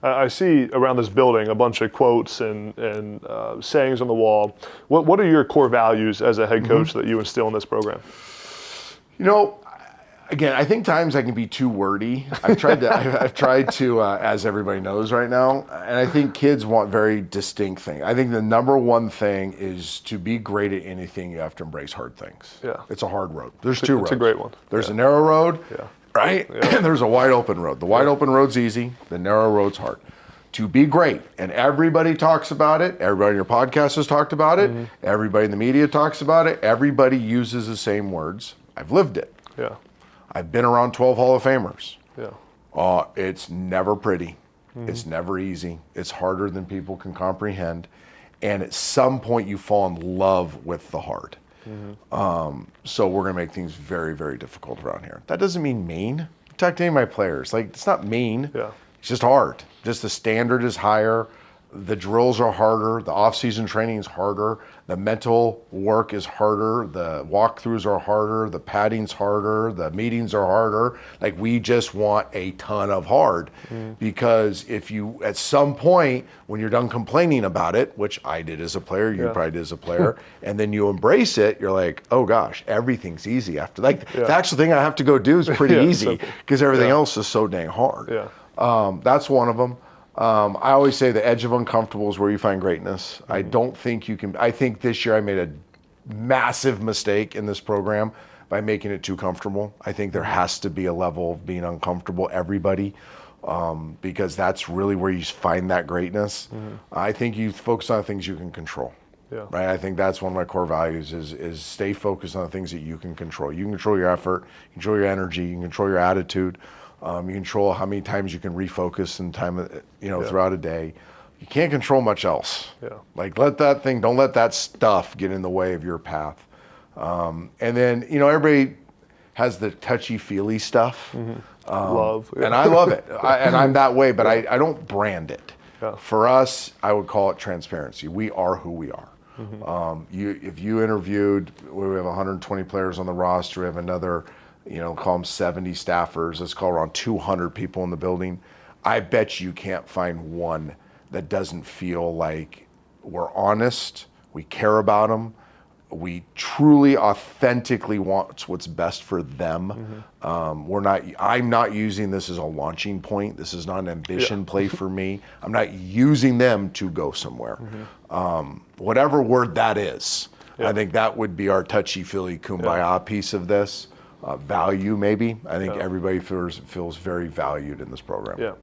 I see around this building a bunch of quotes and sayings on the wall. What are your core values as a head coach that you instill in this program? Again, I think times I can be too wordy. I've tried to, as everybody knows right now, and I think kids want very distinct things. I think the number one thing is to be great at anything, you have to embrace hard things. Yeah. It's a hard road. There's two roads. It's a great one. There's a narrow road, right? Yeah. And there's a wide open road. The wide open road's easy. The narrow road's hard. To be great, and everybody talks about it. Everybody on your podcast has talked about it. Everybody in the media talks about it. Everybody uses the same words. I've lived it. Yeah. I've been around 12 Hall of Famers. Yeah. It's never pretty. It's never easy. It's harder than people can comprehend. And at some point you fall in love with the hard. So we're going to make things very, very difficult around here. That doesn't mean mean. Talk to any of my players. It's not mean. Yeah. It's just hard. Just the standard is higher. The drills are harder. The off-season training is harder. The mental work is harder. The walkthroughs are harder. The padding's harder. The meetings are harder. We just want a ton of hard. Because if you, at some point, when you're done complaining about it, which I did as a player, you probably did as a player, and then you embrace it, you're like, oh gosh, everything's easy after. The actual thing I have to go do is pretty easy because everything else is so dang hard. That's one of them. I always say the edge of uncomfortable is where you find greatness. I don't think you can. I think this year I made a massive mistake in this program by making it too comfortable. I think there has to be a level of being uncomfortable, everybody, because that's really where you find that greatness. I think you focus on things you can control. Right. I think that's one of my core values is stay focused on the things that you can control. You can control your effort, you control your energy, you can control your attitude. You control how many times you can refocus in time, throughout a day. You can't control much else. Don't let that stuff get in the way of your path. And then, everybody has the touchy-feely stuff. Love. And I love it. And I'm that way, but I don't brand it. For us, I would call it transparency. We are who we are. If you interviewed, we have 120 players on the roster, we have another, call them 70 staffers, let's call around 200 people in the building. I bet you can't find one that doesn't feel like we're honest, we care about them, we truly, authentically want what's best for them. I'm not using this as a launching point. This is not an ambition play for me. I'm not using them to go somewhere. Whatever word that is, I think that would be our touchy-feely kumbaya piece of this. Value, maybe. I think everybody feels very valued in this program.